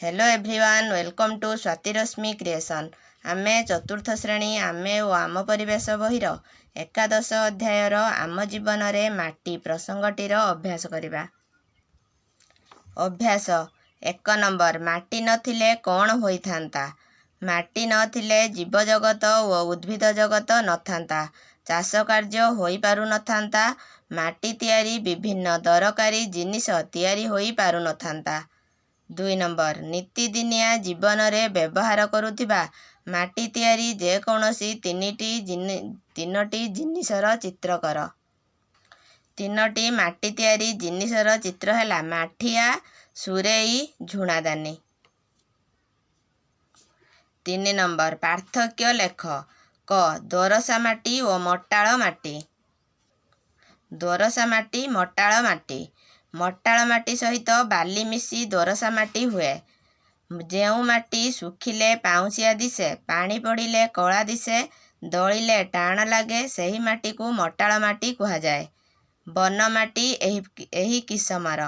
Hello everyone, welcome to Swatirashmi creation. आमे चतुर्थ श्रेणी आमे ओ आम परिवेश बहिर एकादश अध्यायर आम जीवन रे माटी प्रसंगटीर अभ्यास करिबा। अभ्यास 1 नंबर। माटी नथिले कौन होइथांता? माटी नथिले जीव जगत ओ उद्भिद जगत नथांता, चाष कार्य होई पारु नथांता, माटी तियारी विभिन्न दरकारी जिनिस तियारी होई पारु नथांता। 2 नंबर। नीतिदिनिया जीवन रे व्यवहार करुथिबा माटी तियारी जे कौनसी तीनोटी जिनिसर चित्र कर। 3टी माटी तियारी जिनिसर चित्र हैला माठिया, सुरेई, झुणादानी। 3 नंबर। पार्थक्य लेख। क दोरसा माटी ओ मटाळ माटी। दोरसा माटी मटाळ माटी। मटाळ माटी सहित बाली मिसी दोरसा माटी हुए। जेउ माटी सुखिले पाउसिया दिसे, पानी पड़िले कला दिसे, दलिले टाण लागे, सही माटी को मटाळ माटी कहा जाए। वन माटी एही किसमर।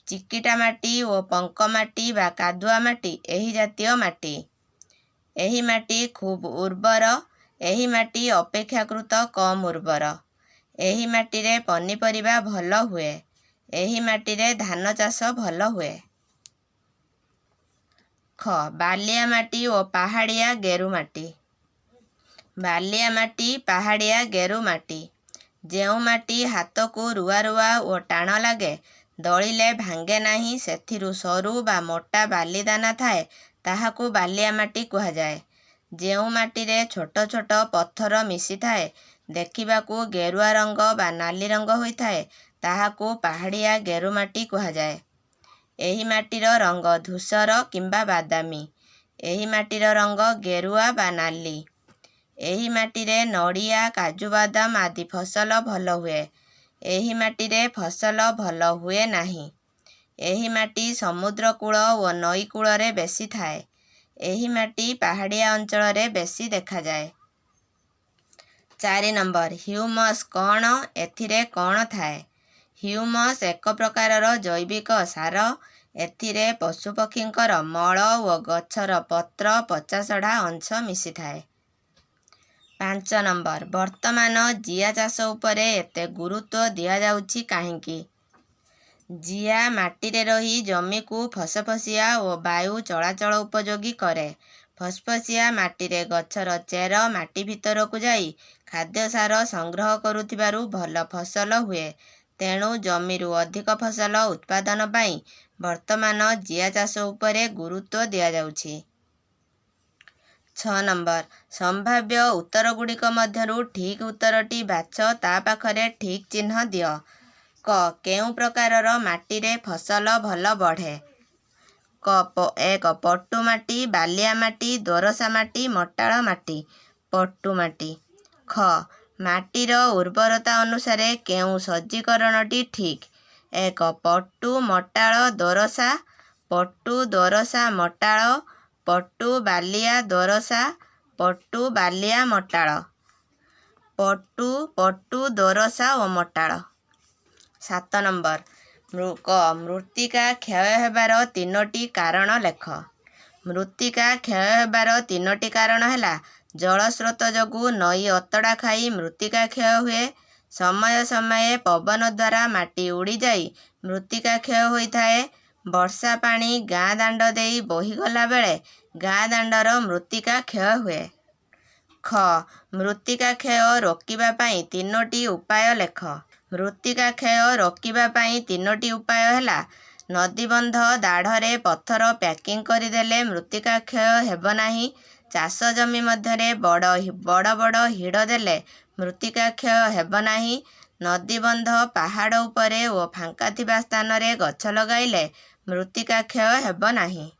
चिकिटा माटी ओ पंक माटी बा कादुआ माटी एही जातीय माटी। एही माटी खूब उर्वर, एही माटी अपेक्षाकृत कम उर्वर। एही माटी रे पनीपरिबा भल हुए। एही माटी रे धान चाष भल हुए। ख बालिया माटी ओ पहाड़िया गेरु माटी। बालिया माटी पहाड़िया गेरु माटी। जेउ माटी हाथ को रुआ रुआ ओ टाण लागे, दलिले भांगे नाही, सेथिरु सरू बा मोटा बाली दाना थाए, ताहाकू बालिया माटी कहा जाए। जेउ माटी रे छोट छोट पत्थर मिसी थाए, देखिबाकू गेरुआ रंग बा नाली रंग होइथाए, ताहाकू पहाड़िया गेरु माटी कहा जाए। एही माटीर रंग धूसर किंबा बादामी। एही माटीर रंग गेरुआ बा नाली। एही माटी रे नड़िया, काजू बादाम आदि फसल भल हुए। एही माटी रे फसल भल हुए नाही। एही माटी समुद्र कूल ओ नई कूल रे बेसी थाए। एही माटी पहाड़िया अंचल रे बेसी देखा जाए। 4 नंबर। ह्यूमस कौन? एथिरे कौन थाए? ह्यूमस एक प्रकारर जैविक सार। एथिरे पशुपक्षींकर मल ओ गछर पत्र पचासढ़ा अंश मिसी थाए। 5 नंबर। वर्तमान जिया चाष उपरे एते गुरुत्व दिया जाउछि काहेकि? जिया माटी रे रही जमी को फसफसिया ओ वायु चलाचल उपयोगी करे। फसफसिया माटी रे गछर चेर माटी भितर को जाई खाद्य सार संग्रह करुथिबारु भल फसल हुए। तेणु जमीरु अधिक फसल उत्पादन पाई वर्तमान जिया चाष उपरे गुरुत्व दिया जाउछि। 6 नंबर। संभाव्य उत्तर गुड़िक मध्यरु ठीक उत्तरटी बाछ, ता पाखरे ठीक चिन्ह दियो। क केउ प्रकारर माटी रे फसल भल बढ़े? क 1 पट्टू माटी, बालिया माटी, दोरसा माटी, मटाळ माटी। पट्टू माटी। ख माटीर उर्वरता अनुसारे केउ सज्जीकरणटी ठीक? 1 पट्टू, मटाळ, दोरसा। पट्टू, दोरसा, मटाळ। पट्टू, बालिया, दोरसा। पट्टू, बालिया, मटाळ। पट्टू, पट्टू, दोरसा ओ मटाळ। 7 नंबर। मृत्तिका क्षय हेबार 3टी कारण लेख। मृत्तिका क्षय हेबार 3टी कारण हैला जलस्रोत जोगु नई अतड़ा खाई मृत्तिका क्षय हुए। समय समय पवन द्वारा माटी उड़ी जाई मृत्तिका क्षय होइथाए। वर्षा पानी गाँ दांड देई बहीगला बेले गाँ दांडर मृत्तिका क्षय हुए। ख मृत्तिका क्षय रोकिबा पाई 3टी उपाय लेख। मृत्तिका क्षय रोकिबा पाई 3टी उपाय हैला नदीबंध दाढ़रे पत्थर पैकिंग करदेले मृत्तिका क्षय हेब नाही। चाष जमी मध्यरे बड़ बड़ हिड़ देले मृत्तिका क्षय हेब नाही। नदीबंध पहाड़ उपरे ओ फांका थिबा स्थान रे गछ लगाइले मृत्तिका क्षय हेब नाही।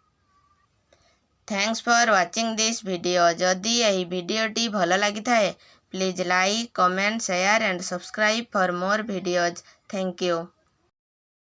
Thanks for watching this video. जदि एही वीडियोटी भल लागि थाए please like, comment, share and subscribe for more videos. Thank you.